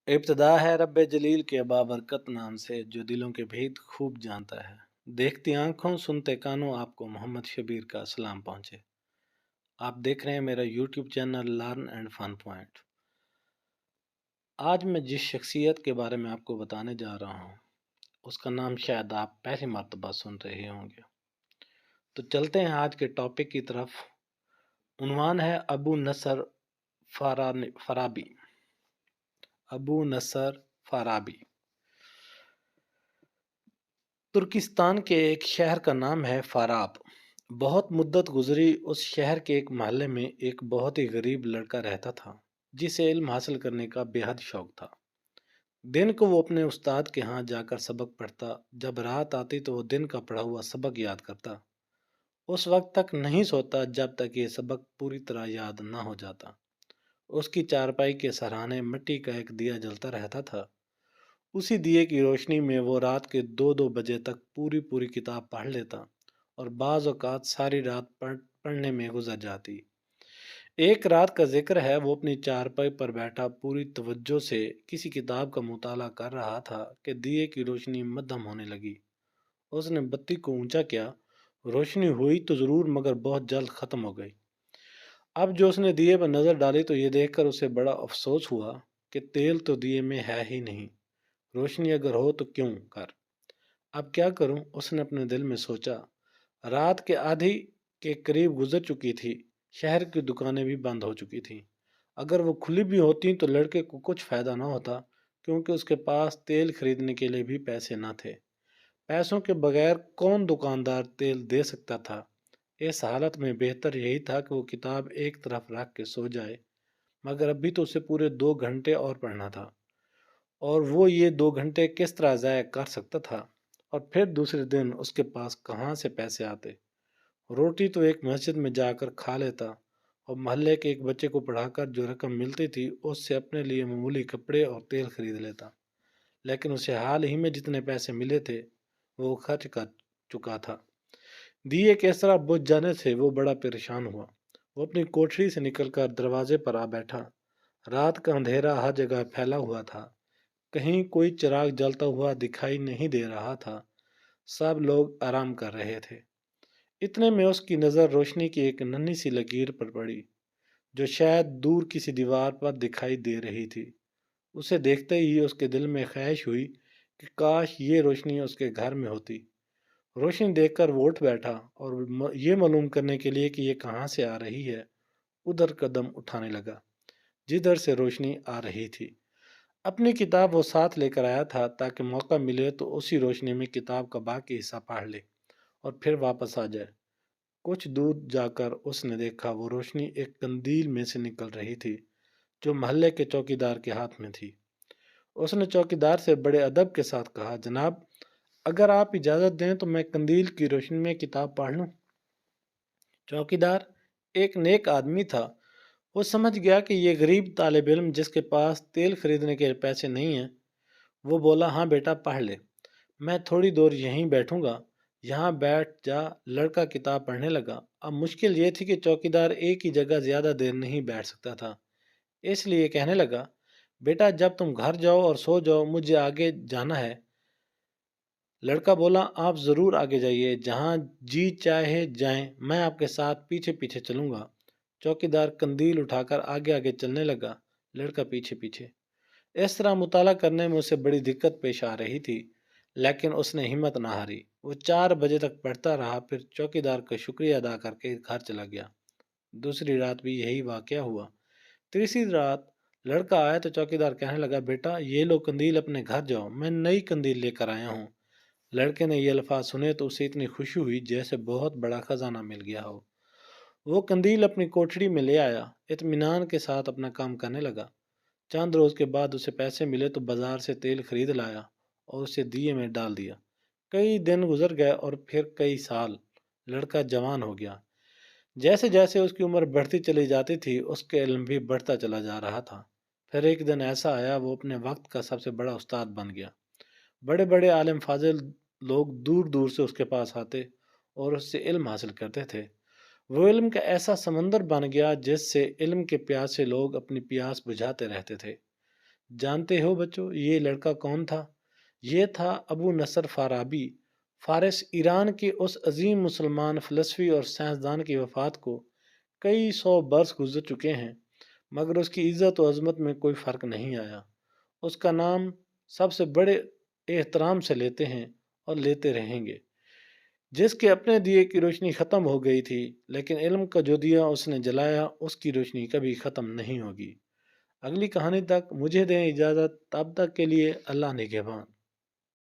ابتدا ہے رب جلیل کے بابرکت نام سے جو دلوں کے بھید خوب جانتا ہے۔ دیکھتی آنکھوں سنتے کانوں آپ کو محمد شبیر کا سلام پہنچے۔ آپ دیکھ رہے ہیں میرا YouTube channel learn and fun point. آج میں جس شخصیت کے بارے میں آپ کو بتانے جا رہا ہوں اس کا نام شاید آپ پہلی مرتبہ سن رہے ہوں گے۔ تو چلتے ہیں آج کے ٹاپک کی طرف۔ عنوان ہے ابو نصر فارابی۔ ابو نصر فارابی ترکستان کے ایک شہر کا نام ہے فاراب۔ بہت مدت گزری، اس شہر کے ایک محلے میں ایک بہت ہی غریب لڑکا رہتا تھا جسے علم حاصل کرنے کا بے حد شوق تھا۔ دن کو وہ اپنے استاد کے ہاں جا کر سبق پڑھتا، جب رات آتی تو وہ دن کا پڑھا ہوا سبق یاد کرتا۔ اس وقت تک نہیں سوتا جب تک یہ سبق پوری طرح یاد نہ ہو جاتا۔ اس کی چارپائی کے سرہانے مٹی کا ایک دیا جلتا رہتا تھا۔ اسی دیے کی روشنی میں وہ رات کے 2 بجے تک پوری کتاب پڑھ لیتا اور بعض اوقات ساری رات پڑھنے میں گزر جاتی۔ ایک رات کا ذکر ہے، وہ اپنی چارپائی پر بیٹھا پوری توجہ سے کسی کتاب کا مطالعہ کر رہا تھا کہ دیے کی روشنی مدھم ہونے لگی۔ اس نے بتی کو اونچا کیا، روشنی ہوئی تو ضرور مگر بہت جلد ختم ہو گئی۔ اب جو اس نے دیے پر نظر ڈالی تو یہ دیکھ کر اسے بڑا افسوس ہوا کہ تیل تو دیے میں ہے ہی نہیں، روشنی اگر ہو تو کیوں کر، اب کیا کروں؟ اس نے اپنے دل میں سوچا۔ رات کے آدھی کے قریب گزر چکی تھی، شہر کی دکانیں بھی بند ہو چکی تھیں۔ اگر وہ کھلی بھی ہوتی تو لڑکے کو کچھ فائدہ نہ ہوتا، کیونکہ اس کے پاس تیل خریدنے کے لیے بھی پیسے نہ تھے۔ پیسوں کے بغیر کون دکاندار تیل دے سکتا تھا؟ اس حالت میں بہتر یہی تھا کہ وہ کتاب ایک طرف رکھ کے سو جائے، مگر ابھی تو اسے پورے 2 گھنٹے اور پڑھنا تھا، اور وہ یہ 2 گھنٹے کس طرح ضائع کر سکتا تھا؟ اور پھر دوسرے دن اس کے پاس کہاں سے پیسے آتے؟ روٹی تو ایک مسجد میں جا کر کھا لیتا اور محلے کے ایک بچے کو پڑھا کر جو رقم ملتی تھی اس سے اپنے لیے معمولی کپڑے اور تیل خرید لیتا، لیکن اسے حال ہی میں جتنے پیسے ملے تھے وہ خرچ کر چکا تھا۔ دیے کس طرح بجھ جانے سے وہ بڑا پریشان ہوا۔ وہ اپنی کوٹری سے نکل کر دروازے پر آ بیٹھا۔ رات کا اندھیرا ہر جگہ پھیلا ہوا تھا، کہیں کوئی چراغ جلتا ہوا دکھائی نہیں دے رہا تھا، سب لوگ آرام کر رہے تھے۔ اتنے میں اس کی نظر روشنی کی ایک ننھی سی لکیر پر پڑی جو شاید دور کسی دیوار پر دکھائی دے رہی تھی۔ اسے دیکھتے ہی اس کے دل میں خواہش ہوئی کہ کاش یہ روشنی اس کے گھر میں ہوتی۔ روشنی دیکھ کر وہ اٹھ بیٹھا اور یہ معلوم کرنے کے لیے کہ یہ کہاں سے آ رہی ہے ادھر قدم اٹھانے لگا جدھر سے روشنی آ رہی تھی۔ اپنی کتاب وہ ساتھ لے کر آیا تھا تاکہ موقع ملے تو اسی روشنی میں کتاب کا باقی حصہ پڑھ لے اور پھر واپس آ جائے۔ کچھ دور جا کر اس نے دیکھا وہ روشنی ایک قندیل میں سے نکل رہی تھی جو محلے کے چوکیدار کے ہاتھ میں تھی۔ اس نے چوکیدار سے بڑے ادب کے ساتھ کہا، جناب اگر آپ اجازت دیں تو میں قندیل کی روشنی میں کتاب پڑھ لوں۔ چوکیدار ایک نیک آدمی تھا، وہ سمجھ گیا کہ یہ غریب طالب علم جس کے پاس تیل خریدنے کے پیسے نہیں ہیں، وہ بولا، ہاں بیٹا پڑھ لے، میں تھوڑی دور یہیں بیٹھوں گا۔ یہاں بیٹھ جا۔ لڑکا کتاب پڑھنے لگا۔ اب مشکل یہ تھی کہ چوکیدار ایک ہی جگہ زیادہ دیر نہیں بیٹھ سکتا تھا، اس لیے کہنے لگا، بیٹا جب تم گھر جاؤ اور سو جاؤ مجھے آگے جانا ہے۔ لڑکا بولا، آپ ضرور آگے جائیے، جہاں جی چاہے جائیں، میں آپ کے ساتھ پیچھے پیچھے چلوں گا۔ چوکیدار قندیل اٹھا کر آگے آگے چلنے لگا، لڑکا پیچھے پیچھے۔ اس طرح مطالعہ کرنے میں اسے بڑی دقت پیش آ رہی تھی، لیکن اس نے ہمت نہ ہاری۔ وہ 4 بجے تک پڑھتا رہا، پھر چوکیدار کا شکریہ ادا کر کے گھر چلا گیا۔ دوسری رات بھی یہی واقعہ ہوا۔ تیسری رات لڑکا آیا تو چوکیدار کہنے لگا، بیٹا یہ لو قندیل، اپنے گھر جاؤ، میں نئی قندیل لے کر آیا ہوں۔ لڑکے نے یہ الفاظ سنے تو اسے اتنی خوشی ہوئی جیسے بہت بڑا خزانہ مل گیا ہو۔ وہ قندیل اپنی کوٹری میں لے آیا، اطمینان کے ساتھ اپنا کام کرنے لگا۔ چند روز کے بعد اسے پیسے ملے تو بازار سے تیل خرید لایا اور اسے دیے میں ڈال دیا۔ کئی دن گزر گئے اور پھر کئی سال۔ لڑکا جوان ہو گیا۔ جیسے جیسے اس کی عمر بڑھتی چلی جاتی تھی اس کا علم بھی بڑھتا چلا جا رہا تھا۔ پھر ایک دن ایسا آیا وہ اپنے وقت کا سب سے بڑا استاد بن گیا۔ بڑے بڑے عالم فاضل لوگ دور دور سے اس کے پاس آتے اور اس سے علم حاصل کرتے تھے۔ وہ علم کا ایسا سمندر بن گیا جس سے علم کے پیاسے لوگ اپنی پیاس بجھاتے رہتے تھے۔ جانتے ہو بچوں یہ لڑکا کون تھا؟ یہ تھا ابو نصر فارابی۔ فارس ایران کے اس عظیم مسلمان فلسفی اور سائنسدان کی وفات کو کئی سو برس گزر چکے ہیں، مگر اس کی عزت و عظمت میں کوئی فرق نہیں آیا۔ اس کا نام سب سے بڑے احترام سے لیتے ہیں اور لیتے رہیں گے۔ جس کے اپنے دیے کی روشنی ختم ہو گئی تھی، لیکن علم کا جو دیا اس نے جلایا اس کی روشنی کبھی ختم نہیں ہوگی۔ اگلی کہانی تک مجھے دیں اجازت، تب تک کے لیے اللہ نگہبان۔